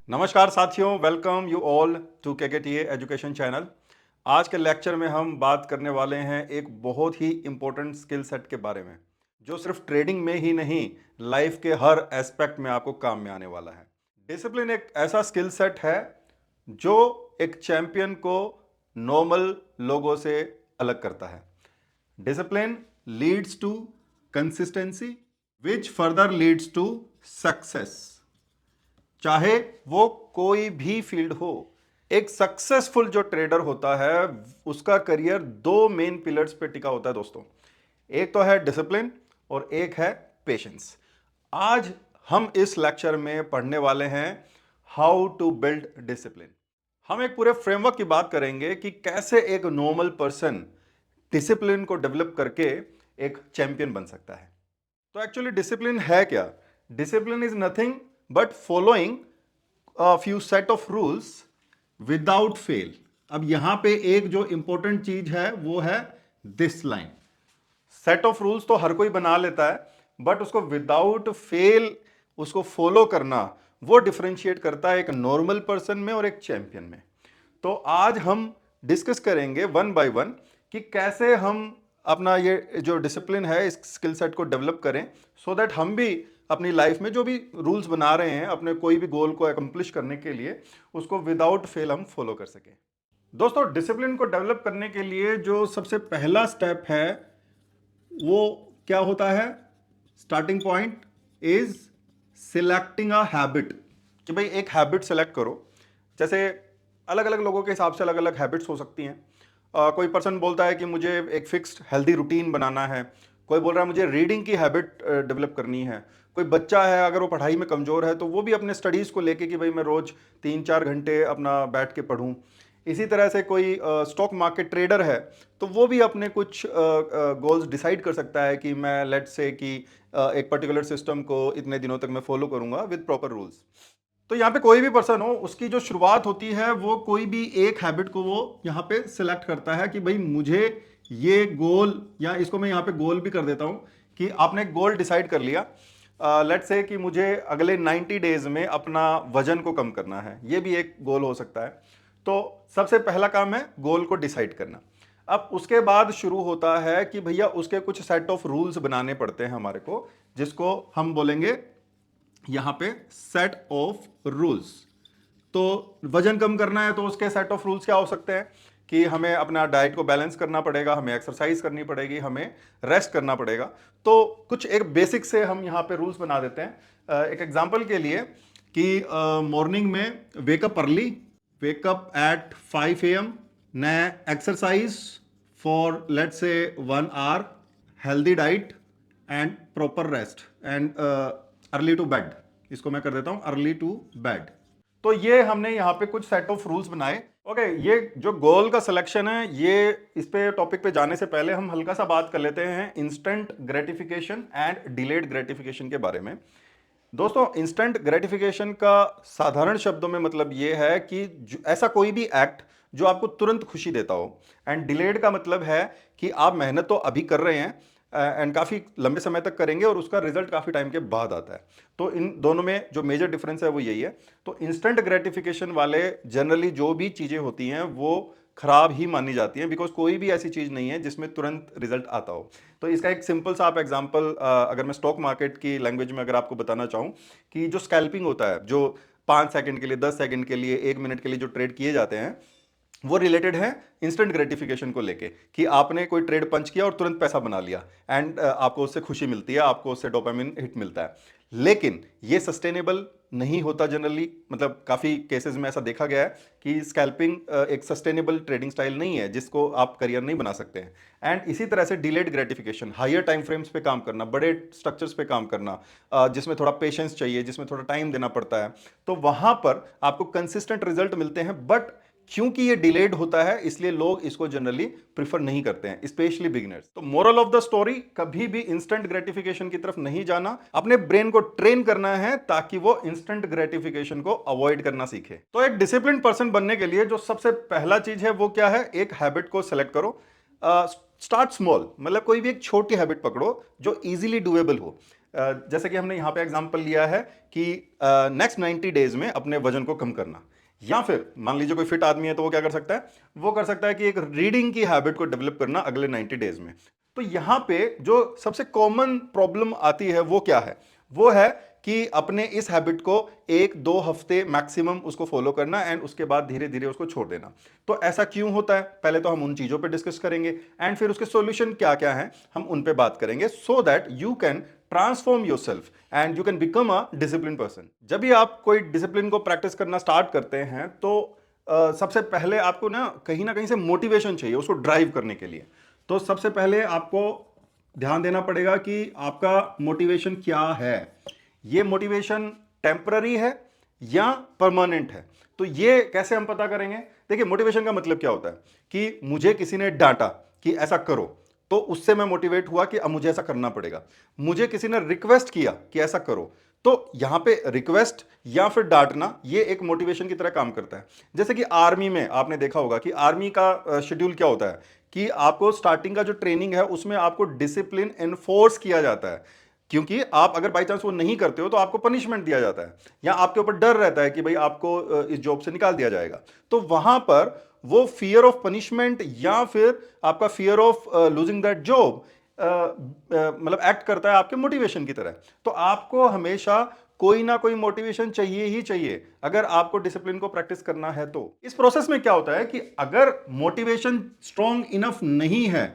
नमस्कार साथियों, welcome you all to KKTA education channel. आज के लेक्चर में हम बात करने वाले हैं एक बहुत ही इंपॉर्टेंट स्किल सेट के बारे में, जो सिर्फ ट्रेडिंग में ही नहीं, लाइफ के हर एस्पेक्ट में आपको काम में आने वाला है। डिसिप्लिन एक ऐसा स्किल सेट है जो एक चैंपियन को नॉर्मल लोगों से अलग करता है। Discipline leads to consistency which further leads to success. चाहे वो कोई भी फील्ड हो, एक सक्सेसफुल जो ट्रेडर होता है उसका करियर दो मेन पिलर्स पे टिका होता है दोस्तों। एक तो है डिसिप्लिन और एक है पेशेंस। आज हम इस लेक्चर में पढ़ने वाले हैं हाउ टू बिल्ड डिसिप्लिन। हम एक पूरे फ्रेमवर्क की बात करेंगे कि कैसे एक नॉर्मल पर्सन डिसिप्लिन को डेवलप करके एक चैंपियन बन सकता है। तो एक्चुअली डिसिप्लिन है क्या? Discipline is nothing but following a few set of rules without fail। अब यहां पे एक जो इंपॉर्टेंट चीज है वो है this line. Set of rules तो हर कोई बना लेता है, बट उसको विदाउट फेल उसको फॉलो करना वो डिफरेंशिएट करता है एक नॉर्मल पर्सन में और एक चैंपियन में। तो आज हम डिस्कस करेंगे वन बाय वन कि कैसे हम अपना ये जो डिसिप्लिन है इस स्किल सेट को डेवलप करें, सो दैट हम भी अपनी लाइफ में जो भी रूल्स बना रहे हैं अपने कोई भी गोल को अकम्प्लिश करने के लिए, उसको विदाउट फेल हम फॉलो कर सकें। दोस्तों, डिसिप्लिन को डेवलप करने के लिए जो सबसे पहला स्टेप है वो क्या होता है? Starting point is selecting a habit. कि भाई एक हैबिट सेलेक्ट करो। जैसे अलग अलग लोगों के हिसाब से अलग अलग हैबिट्स हो सकती हैं। कोई पर्सन बोलता है कि मुझे एक फिक्स्ड हेल्दी रूटीन बनाना है, कोई बोल रहा है मुझे रीडिंग की हैबिट डेवलप करनी है, कोई बच्चा है अगर वो पढ़ाई में कमज़ोर है तो वो भी अपने स्टडीज़ को लेके कि भाई मैं रोज़ 3-4 घंटे अपना बैठ के पढूं। इसी तरह से कोई स्टॉक मार्केट ट्रेडर है तो वो भी अपने कुछ गोल्स डिसाइड कर सकता है कि मैं लेट्स से कि एक पर्टिकुलर सिस्टम को इतने दिनों तक मैं फॉलो करूंगा विद प्रॉपर रूल्स। तो यहाँ पे कोई भी पर्सन हो, उसकी जो शुरुआत होती है वो कोई भी एक हैबिट को वो यहाँ पे सिलेक्ट करता है कि भाई मुझे ये गोल, या इसको मैं यहाँ पे गोल भी कर देता हूँ कि आपने एक गोल डिसाइड कर लिया। लेट्स से कि मुझे अगले 90 डेज में अपना वजन को कम करना है, ये भी एक गोल हो सकता है। तो सबसे पहला काम है गोल को डिसाइड करना। अब उसके बाद शुरू होता है कि भैया उसके कुछ सेट ऑफ रूल्स बनाने पड़ते हैं हमारे को, जिसको हम बोलेंगे यहां पे सेट ऑफ रूल्स। तो वजन कम करना है तो उसके सेट ऑफ रूल्स क्या हो सकते हैं कि हमें अपना डाइट को बैलेंस करना पड़ेगा, हमें एक्सरसाइज करनी पड़ेगी, हमें रेस्ट करना पड़ेगा। तो कुछ एक बेसिक से हम यहाँ पे रूल्स बना देते हैं। एक एग्जांपल के लिए कि मॉर्निंग में wake up early, wake up at 5 AM, न exercise for let's say 1 hour, healthy diet and proper rest and early to bed. इसको मैं कर देता हूं अर्ली टू बेड। तो ये हमने यहाँ पे कुछ सेट ऑफ रूल्स बनाए। ओके, ये जो गोल का सिलेक्शन है, ये इस पे टॉपिक पे जाने से पहले हम हल्का सा बात कर लेते हैं instant gratification and delayed gratification के बारे में। दोस्तों, इंस्टेंट ग्रेटिफिकेशन का साधारण शब्दों में मतलब ये है कि ऐसा कोई भी एक्ट जो आपको तुरंत खुशी देता हो। एंड डिलेड का मतलब है कि आप मेहनत तो अभी कर रहे हैं एंड काफ़ी लंबे समय तक करेंगे और उसका रिजल्ट काफ़ी टाइम के बाद आता है। तो इन दोनों में जो मेजर डिफरेंस है वो यही है। तो इंस्टेंट ग्रेटिफिकेशन वाले जनरली जो भी चीज़ें होती हैं वो खराब ही मानी जाती हैं, बिकॉज कोई भी ऐसी चीज़ नहीं है जिसमें तुरंत रिजल्ट आता हो। तो इसका एक सिंपल सा आप एग्जांपल अगर मैं स्टॉक मार्केट की लैंग्वेज में अगर आपको बताना चाहूँ कि जो स्कैल्पिंग होता है, जो 5 सेकंड के लिए, 10 सेकंड के लिए, 1 मिनट के लिए जो ट्रेड किए जाते हैं, वो रिलेटेड है इंस्टेंट ग्रेटिफिकेशन को लेके कि आपने कोई ट्रेड पंच किया और तुरंत पैसा बना लिया एंड आपको उससे खुशी मिलती है, आपको उससे डोपामिन हिट मिलता है। लेकिन ये सस्टेनेबल नहीं होता जनरली, मतलब काफ़ी केसेस में ऐसा देखा गया है कि स्कैल्पिंग एक सस्टेनेबल ट्रेडिंग स्टाइल नहीं है जिसको आप करियर नहीं बना सकते हैं। एंड इसी तरह से delayed gratification, higher time frames पे काम करना, बड़े स्ट्रक्चर्स पे काम करना, जिसमें थोड़ा पेशेंस चाहिए, जिसमें थोड़ा टाइम देना पड़ता है, तो वहां पर आपको कंसिस्टेंट रिजल्ट मिलते हैं। बट क्योंकि ये डिलेड होता है इसलिए लोग इसको जनरली प्रिफर नहीं करते हैं, स्पेशली बिगिनर्स। तो मोरल ऑफ द स्टोरी, कभी भी इंस्टेंट ग्रेटिफिकेशन की तरफ नहीं जाना, अपने ब्रेन को ट्रेन करना है ताकि वो इंस्टेंट ग्रेटिफिकेशन को अवॉइड करना सीखे। तो एक डिसिप्लिन पर्सन बनने के लिए जो सबसे पहला चीज है वो क्या है? एक हैबिट को सेलेक्ट करो। स्टार्ट स्मॉल, मतलब कोई भी एक छोटी हैबिट पकड़ो जो इजीली डुएबल हो। जैसे कि हमने यहाँ पे एग्जांपल लिया है कि नेक्स्ट 90 डेज में अपने वजन को कम करना, या फिर मान लीजिए कोई फिट आदमी है तो वो क्या कर सकता है, वो कर सकता है कि एक रीडिंग की हैबिट को डेवलप करना अगले 90 डेज में। तो यहां पे जो सबसे कॉमन प्रॉब्लम आती है वो क्या है, वो है कि अपने इस हैबिट को 1-2 हफ्ते मैक्सिमम उसको फॉलो करना एंड उसके बाद धीरे धीरे उसको छोड़ देना। तो ऐसा क्यों होता है, पहले तो हम उन चीजों पे डिस्कस करेंगे एंड फिर उसके सॉल्यूशन क्या क्या हैं हम उन पे बात करेंगे, so that you can transform yourself and you can become a discipline person. जब भी आप कोई डिसिप्लिन को प्रैक्टिस करना स्टार्ट करते हैं तो सबसे पहले आपको ना कहीं से मोटिवेशन चाहिए उसको ड्राइव करने के लिए। तो सबसे पहले आपको ध्यान देना पड़ेगा कि आपका मोटिवेशन क्या है, ये मोटिवेशन टेम्पररी है या परमानेंट है। तो ये कैसे हम पता करेंगे, देखिए मोटिवेशन का मतलब क्या होता है कि मुझे किसी ने डांटा कि ऐसा करो, तो उससे मैं मोटिवेट हुआ कि अब मुझे ऐसा करना पड़ेगा। मुझे किसी ने रिक्वेस्ट किया कि ऐसा करो, तो यहां पे रिक्वेस्ट या फिर डांटना ये एक मोटिवेशन की तरह काम करता है। जैसे कि आर्मी में आपने देखा होगा कि आर्मी का शेड्यूल क्या होता है कि आपको स्टार्टिंग का जो ट्रेनिंग है उसमें आपको डिसिप्लिन एनफोर्स किया जाता है, क्योंकि आप अगर बाई चांस वो नहीं करते हो तो आपको पनिशमेंट दिया जाता है या आपके ऊपर डर रहता है कि भाई आपको इस जॉब से निकाल दिया जाएगा। तो वहां पर वो फियर ऑफ पनिशमेंट या फिर आपका fear of losing that job मतलब एक्ट करता है आपके मोटिवेशन की तरह। तो आपको हमेशा कोई ना कोई मोटिवेशन चाहिए ही चाहिए अगर आपको डिसिप्लिन को प्रैक्टिस करना है। तो इस प्रोसेस में क्या होता है कि अगर मोटिवेशन स्ट्रॉन्ग इनफ नहीं है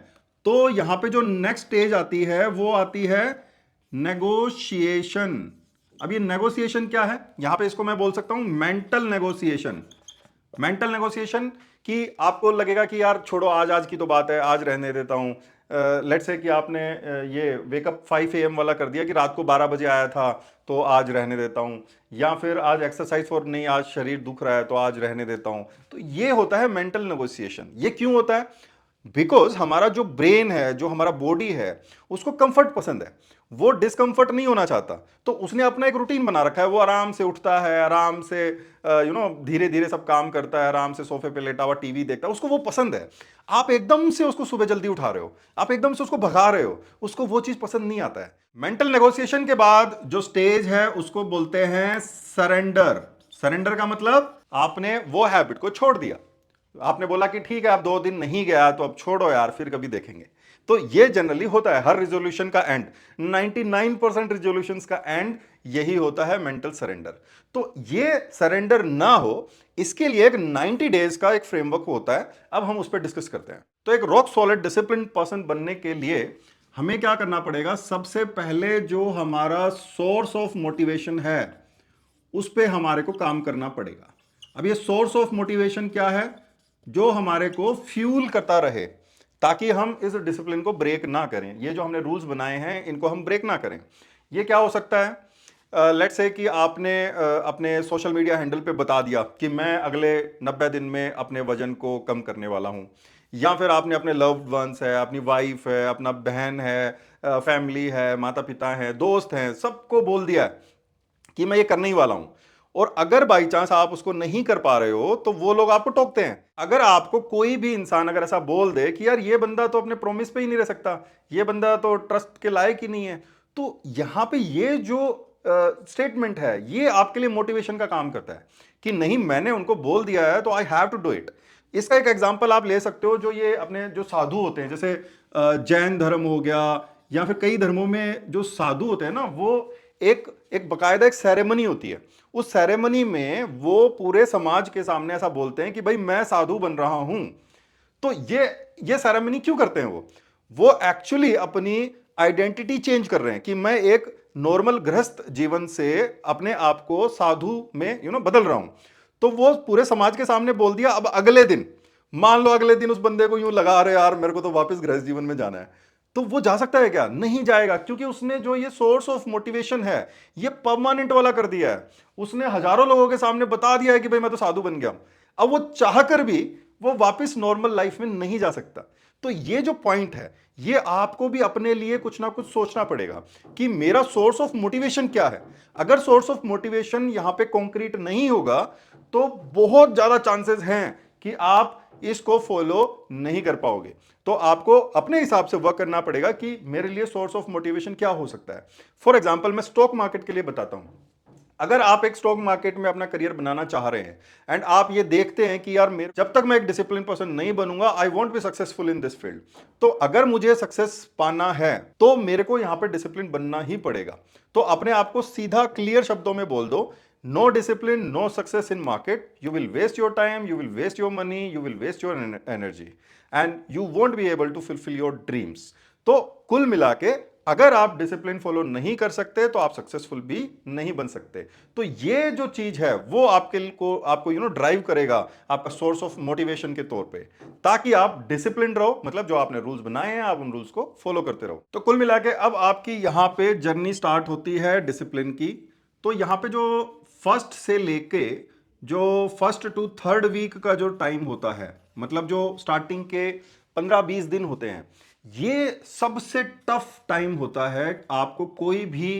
तो यहां पे जो नेक्स्ट स्टेज आती है वो आती है नेगोशिएशन। अब ये नेगोशिएशन क्या है, यहां पे इसको मैं बोल सकता हूं मेंटल नेगोशिएशन। मेंटल नेगोशिएशन कि आपको लगेगा कि यार छोड़ो, आज आज की तो बात है, आज रहने देता हूं। लेट्स से कि आपने ये वेकअप 5 AM वाला कर दिया कि रात को 12 बजे आया था तो आज रहने देता हूं, या फिर आज एक्सरसाइज फॉर नहीं, आज शरीर दुख रहा है तो आज रहने देता हूं। तो ये होता है मेंटल नेगोशिएशन। ये क्यों होता है, बिकॉज हमारा जो ब्रेन है, जो हमारा बॉडी है, उसको कंफर्ट पसंद है, वो डिस्कंफर्ट नहीं होना चाहता। तो उसने अपना एक रूटीन बना रखा है, वो आराम से उठता है, आराम से धीरे धीरे सब काम करता है, आराम से सोफे पे लेटा हुआ टीवी देखता है, उसको वो पसंद है। आप एकदम से उसको सुबह जल्दी उठा रहे हो, आप एकदम से उसको भगा रहे हो, उसको वो चीज पसंद नहीं आता है। मेंटल नेगोशिएशन के बाद जो स्टेज है उसको बोलते हैं सरेंडर। सरेंडर का मतलब आपने वो हैबिट को छोड़ दिया, आपने बोला कि ठीक है अब 2 दिन नहीं गया तो अब छोड़ो यार, फिर कभी देखेंगे। तो ये जनरली होता है हर रिजोल्यूशन का एंड, 99% रिजोल्यूशंस का एंड यही होता है मेंटल सरेंडर। तो ये सरेंडर ना हो इसके लिए एक 90 डेज का एक फ्रेमवर्क होता है, अब हम उस पर डिस्कस करते हैं। तो एक रॉक सॉलिड डिसिप्लिन पर्सन बनने के लिए हमें क्या करना पड़ेगा, सबसे पहले जो हमारा सोर्स ऑफ मोटिवेशन है उस पर हमारे को काम करना पड़ेगा। अब ये सोर्स ऑफ मोटिवेशन क्या है, जो हमारे को फ्यूल करता रहे ताकि हम इस डिसिप्लिन को ब्रेक ना करें। ये जो हमने रूल्स बनाए हैं इनको हम ब्रेक ना करें। ये क्या हो सकता है, लेट्स से कि आपने अपने सोशल मीडिया हैंडल पे बता दिया कि मैं अगले 90 दिन में अपने वजन को कम करने वाला हूं, या फिर आपने अपने लव्ड वंस है, अपनी वाइफ है, अपना बहन है, फैमिली है, माता पिता है, दोस्त हैं, सबको बोल दिया कि मैं ये करने ही वाला हूं। और अगर बाई चांस आप उसको नहीं कर पा रहे हो तो वो लोग आपको टोकते हैं। अगर आपको कोई भी इंसान अगर ऐसा बोल दे कि यार ये बंदा तो अपने प्रॉमिस पे ही नहीं रह सकता, ये बंदा तो ट्रस्ट के लायक ही नहीं है, तो यहां पे ये जो स्टेटमेंट है ये आपके लिए मोटिवेशन का काम करता है कि नहीं, मैंने उनको बोल दिया है तो I have to do it. इसका एक एग्जाम्पल आप ले सकते हो, जो ये अपने जो साधु होते हैं, जैसे जैन धर्म हो गया या फिर कई धर्मों में जो साधु होते हैं ना, वो एक एक बकायदा एक सेरेमनी होती है। उस सेरेमनी में वो पूरे समाज के सामने ऐसा बोलते हैं कि भाई मैं साधु बन रहा हूं। तो ये सेरेमनी क्यों करते हैं, वो एक्चुअली अपनी आइडेंटिटी चेंज कर रहे हैं कि मैं एक नॉर्मल गृहस्थ जीवन से अपने आप को साधु में बदल रहा हूं। तो वो पूरे समाज के सामने बोल दिया। अब अगले दिन मान लो अगले दिन उस बंदे को यूं लगा रहे यार मेरे को तो वापस गृहस्थ जीवन में जाना है, तो वो जा सकता है क्या? नहीं जाएगा, क्योंकि उसने जो ये सोर्स ऑफ मोटिवेशन है ये परमानेंट वाला कर दिया है। उसने हजारों लोगों के सामने बता दिया है कि भाई मैं तो साधु बन गया। अब वो चाहकर भी वो वापस नॉर्मल लाइफ में नहीं जा सकता। तो ये जो पॉइंट है ये आपको भी अपने लिए कुछ ना कुछ सोचना पड़ेगा कि मेरा सोर्स ऑफ मोटिवेशन क्या है। अगर सोर्स ऑफ मोटिवेशन यहां पे कॉन्क्रीट नहीं होगा तो बहुत ज्यादा चांसेस हैं कि आप इसको फॉलो नहीं कर पाओगे। तो आपको अपने हिसाब से वर्क करना पड़ेगा कि मेरे लिए सोर्स ऑफ मोटिवेशन क्या हो सकता है। फॉर एग्जाम्पल मैं स्टॉक मार्केट के लिए बताता हूं। अगर आप एक स्टॉक मार्केट में अपना करियर बनाना चाह रहे हैं एंड आप ये देखते हैं कि यार मेरे जब तक मैं एक डिसिप्लिन पर्सन नहीं बनूंगा I want be successful in this field, तो अगर मुझे सक्सेस पाना है तो मेरे को यहां पे डिसिप्लिन बनना ही पड़ेगा। तो अपने आप को सीधा क्लियर शब्दों में बोल दो, no discipline no success in market, you will waste your time, you will waste your money, you will waste your energy and you won't be able to fulfil your dreams. तो कुल मिला के अगर आप डिसिप्लिन फॉलो नहीं कर सकते तो आप सक्सेसफुल भी नहीं बन सकते। तो ये जो चीज है वो आपको ड्राइव करेगा आपका सोर्स ऑफ मोटिवेशन के तौर पे, ताकि आप डिसिप्लिन रहो, मतलब जो आपने रूल्स बनाए हैं आप उन रूल्स को फॉलो करते रहो। तो कुल मिला के अब आपकी यहां पे जर्नी स्टार्ट होती है डिसिप्लिन की। तो यहां पे जो फर्स्ट से लेके जो फर्स्ट टू थर्ड वीक का जो टाइम होता है, मतलब जो स्टार्टिंग के 15-20 दिन होते हैं, ये सबसे टफ टाइम होता है। आपको कोई भी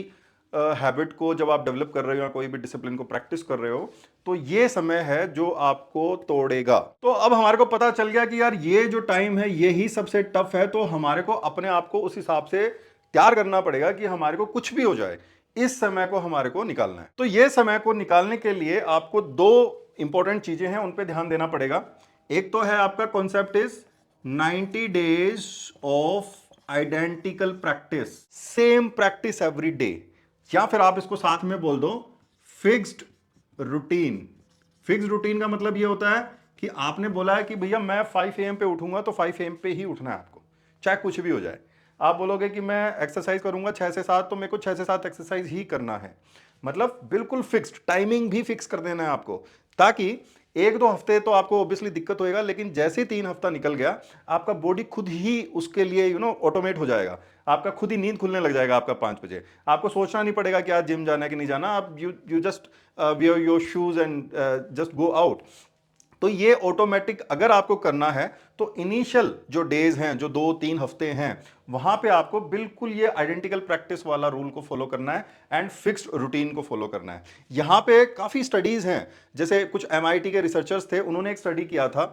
हैबिट को जब आप डेवलप कर रहे हो या कोई भी डिसिप्लिन को प्रैक्टिस कर रहे हो, तो ये समय है जो आपको तोड़ेगा। तो अब हमारे को पता चल गया कि यार ये जो टाइम है ये ही सबसे टफ है, तो हमारे को अपने आप को उस हिसाब से तैयार करना पड़ेगा कि हमारे को कुछ भी हो जाए इस समय को हमारे को निकालना है। तो ये समय को निकालने के लिए आपको दो इंपॉर्टेंट चीजें हैं, उन पे ध्यान देना पड़ेगा। एक तो है आपका concept is 90 days of identical practice, same practice every day, या फिर आप इसको साथ में बोल दो फिक्स्ड रूटीन। फिक्स्ड रूटीन का मतलब ये होता है कि आपने बोला है कि भैया मैं 5 AM पे उठूंगा तो 5 AM पे ही उठना है आपको, चाहे कुछ भी हो जाए। आप बोलोगे कि मैं एक्सरसाइज करूंगा 6 से 7, तो मेरे को 6 से 7 एक्सरसाइज ही करना है। मतलब बिल्कुल फिक्स्ड, टाइमिंग भी फिक्स कर देना है आपको, ताकि 1-2 हफ्ते तो आपको ऑब्वियसली दिक्कत होएगा, लेकिन जैसे ही 3 हफ्ता निकल गया आपका बॉडी खुद ही उसके लिए ऑटोमेट हो जाएगा। आपका खुद ही नींद खुलने लग जाएगा आपका 5 बजे। आपको सोचना नहीं पड़ेगा कि आज जिम जाना है कि नहीं जाना, आप you just wear your shoes and just go out. तो ये ऑटोमेटिक अगर आपको करना है तो इनिशियल जो डेज हैं, जो 2-3 हफ्ते हैं, वहां पे आपको बिल्कुल ये आइडेंटिकल प्रैक्टिस वाला रूल को फॉलो करना है एंड फिक्स्ड रूटीन को फॉलो करना है। यहां पे काफी स्टडीज हैं, जैसे कुछ MIT के रिसर्चर्स थे, उन्होंने एक स्टडी किया था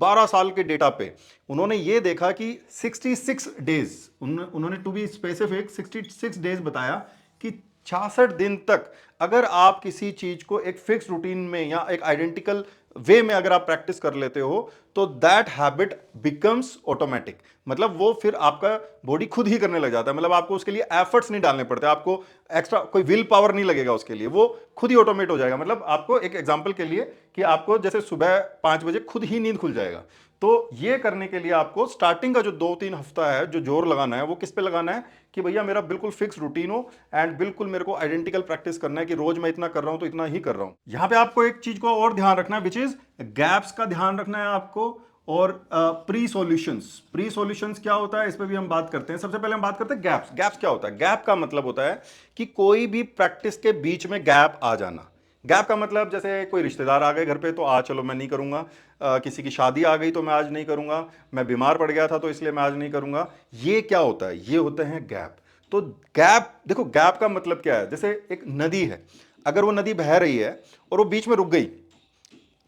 12 साल के डेटा पे। उन्होंने ये देखा कि 66 डेज, उन्होंने टू बी स्पेसिफिक 66 डेज बताया कि 66 दिन तक अगर आप किसी चीज को एक फिक्स रूटीन में या एक आइडेंटिकल वे में अगर आप प्रैक्टिस कर लेते हो तो दैट हैबिट बिकम्स ऑटोमेटिक। मतलब वो फिर आपका बॉडी खुद ही करने लग जाता है, मतलब आपको उसके लिए एफर्ट्स नहीं डालने पड़ते, आपको एक्स्ट्रा कोई विल पावर नहीं लगेगा उसके लिए, वो खुद ही ऑटोमेट हो जाएगा। मतलब आपको एक एग्जांपल के लिए कि आपको जैसे सुबह 5 बजे खुद ही नींद खुल जाएगा। तो ये करने के लिए आपको स्टार्टिंग का जो 2-3 हफ्ता है जो जोर लगाना है वो किस पे लगाना है कि भैया मेरा बिल्कुल फिक्स रूटीन हो एंड बिल्कुल मेरे को आइडेंटिकल प्रैक्टिस करना है कि रोज मैं इतना कर रहा हूं तो इतना ही कर रहा हूं। यहां पे आपको एक चीज को और ध्यान रखना है, विच इज गैप्स का ध्यान रखना है आपको, और प्री सॉल्यूशंस। प्री सॉल्यूशंस क्या होता है इस पे भी हम बात करते हैं। सबसे पहले हम बात करते हैं गैप्स। गैप्स क्या होता है? गैप का मतलब होता है कि कोई भी प्रैक्टिस के बीच में गैप आ जाना। गैप का मतलब जैसे कोई रिश्तेदार आ गए घर पे तो आज चलो मैं नहीं करूंगा, किसी की शादी आ गई तो मैं आज नहीं करूंगा, मैं बीमार पड़ गया था तो इसलिए मैं आज नहीं करूंगा। ये क्या होता है? ये होते हैं गैप। तो गैप, देखो गैप का मतलब क्या है, जैसे एक नदी है, अगर वो नदी बह रही है और वो बीच में रुक गई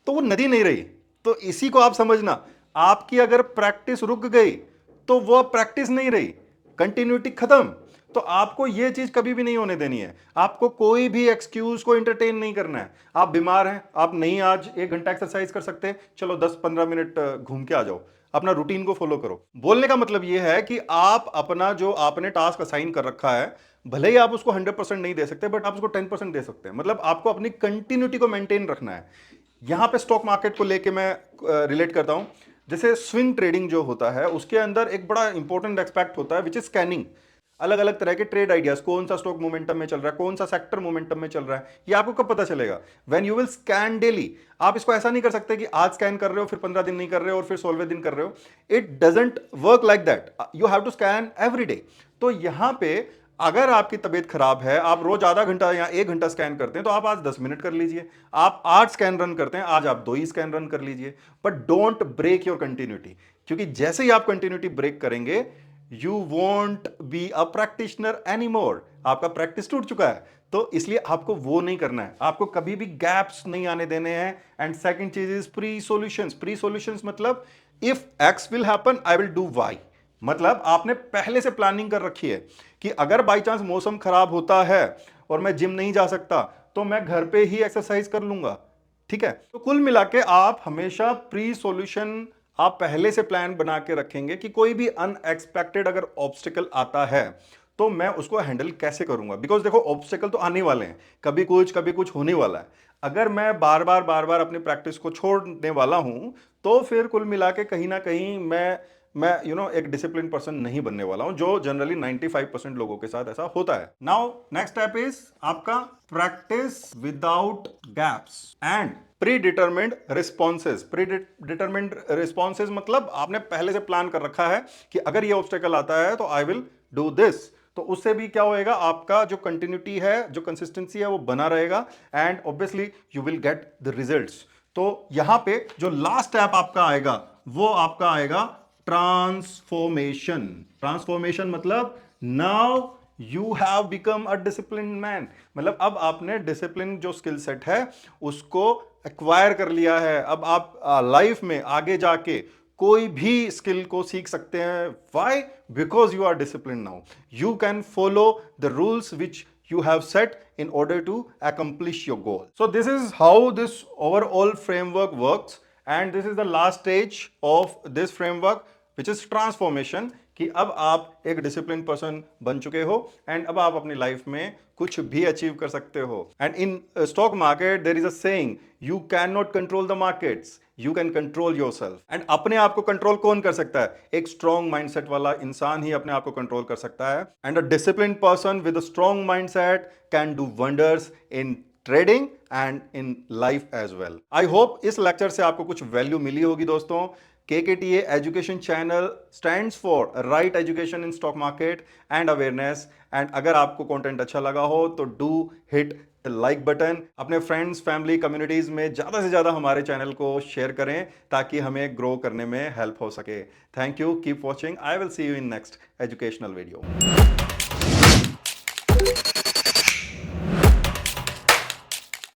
तो वो नदी नहीं रही। तो इसी को आप समझना, आपकी अगर प्रैक्टिस रुक गई तो वो प्रैक्टिस नहीं रही, कंटिन्यूटी खत्म। तो आपको ये चीज कभी भी नहीं होने देनी है। आपको कोई भी एक्सक्यूज को एंटरटेन नहीं करना है। आप बीमार हैं, आप नहीं आज 1 घंटा एक्सरसाइज कर सकते, चलो 10-15 मिनट घूम के आ जाओ, अपना रूटीन को फॉलो करो। बोलने का मतलब यह है कि आप अपना जो आपने टास्क असाइन कर रखा है, भले ही आप उसको 100% नहीं दे सकते बट आप उसको 10% दे सकते हैं। मतलब आपको अपनी कंटिन्यूटी को मेंटेन रखना है। यहां पे स्टॉक मार्केट को लेके मैं रिलेट करता हूं। जैसे स्विंग ट्रेडिंग जो होता है उसके अंदर एक बड़ा इंपॉर्टेंट एस्पेक्ट होता है विच इज स्कैनिंग। अलग अलग तरह के ट्रेड आइडियाज, कौन सा स्टॉक मोमेंटम में चल रहा है, कौन सा सेक्टर मोमेंटम में चल रहा है, ये आपको कब पता चलेगा? When you will scan daily. आप इसको ऐसा नहीं कर सकते कि आज स्कैन कर रहे हो फिर 15 दिन नहीं कर रहे हो और फिर 16वें दिन कर रहे हो। It doesn't work like that, you have to scan every day. तो यहां पे अगर आपकी तबीयत खराब है, आप रोज आधा घंटा या 1 घंटा स्कैन करते हैं तो आप आज 10 मिनट कर लीजिए। आप 8 स्कैन रन करते हैं, आज आप 2 ही स्कैन रन कर लीजिए, but don't break your continuity. क्योंकि जैसे ही आप कंटिन्यूटी ब्रेक करेंगे you won't be a practitioner any more, आपका प्रैक्टिस टूट चुका है, तो इसलिए आपको वो नहीं करना है, आपको कभी भी गैप्स नहीं आने देने हैं। एंड सेकंड चीज is pre solutions. Pre solutions मतलब if X will happen I will do Y, मतलब आपने पहले से प्लानिंग कर रखी है कि अगर बाई चांस मौसम खराब होता है और मैं जिम नहीं जा सकता तो मैं घर पे ही एक्सरसाइज कर लूंगा, ठीक है। तो कुल मिला के आप हमेशा प्री सॉल्यूशन, आप पहले से प्लान बना के रखेंगे कि कोई भी अनएक्सपेक्टेड अगर ऑब्स्टिकल आता है तो मैं उसको हैंडल कैसे करूंगा। बिकॉज देखो ऑब्स्टिकल तो आने वाले हैं, कभी कुछ होने वाला है। अगर मैं बार बार अपनी प्रैक्टिस को छोड़ने वाला हूं तो फिर कुल मिला के कहीं ना कहीं मैं एक डिसिप्लिन पर्सन नहीं बनने वाला हूं, जो जनरली 95% लोगों के साथ ऐसा होता है। नाउ नेक्स्ट स्टेप इज आपका practice without gaps and pre determined responses. Pre determined responses मतलब आपने पहले से प्लान कर रखा है कि अगर ये ऑब्स्टेकल आता है तो आई विल डू दिस, तो उससे भी क्या होएगा, आपका जो कंटिन्यूटी है, जो कंसिस्टेंसी है वो बना रहेगा and obviously you will get the results. तो यहां पे जो लास्ट स्टेप आपका आएगा वो आपका आएगा ट्रांसफॉर्मेशन। ट्रांसफॉर्मेशन मतलब now you have become a discipline man, मतलब अब आपने डिसिप्लिन जो स्किल सेट है उसको एक्वायर कर लिया है। अब आप लाइफ में आगे जाके कोई भी स्किल को सीख सकते हैं। Why? Because you are discipline now, you can follow the rules which you have set in order to accomplish your goal. So this is how this overall framework works, and this is the last stage of this framework which is transformation, कि अब आप एक discipline person बन चुके हो and अब आप अपनी लाइफ में कुछ भी अचीव कर सकते हो। And in stock market there is a saying, you can not control the markets, you can control yourself. And अपने आप को कंट्रोल कौन कर सकता है? एक स्ट्रॉन्ग माइंडसेट वाला इंसान ही अपने आप को कंट्रोल कर सकता है। And a discipline person with a strong mindset can do wonders in trading and in life as well. I hope इस लेक्चर से आपको कुछ वैल्यू मिली होगी दोस्तों। KKTA Education Channel stands for right education in stock market and awareness. And अगर आपको content अच्छा लगा हो तो do hit the like button. अपने फ्रेंड्स, फैमिली, कम्युनिटीज में ज़्यादा से ज़्यादा हमारे चैनल को शेयर करें ताकि हमें ग्रो करने में हेल्प हो सके। Thank you, keep watching, I will see you in next educational video.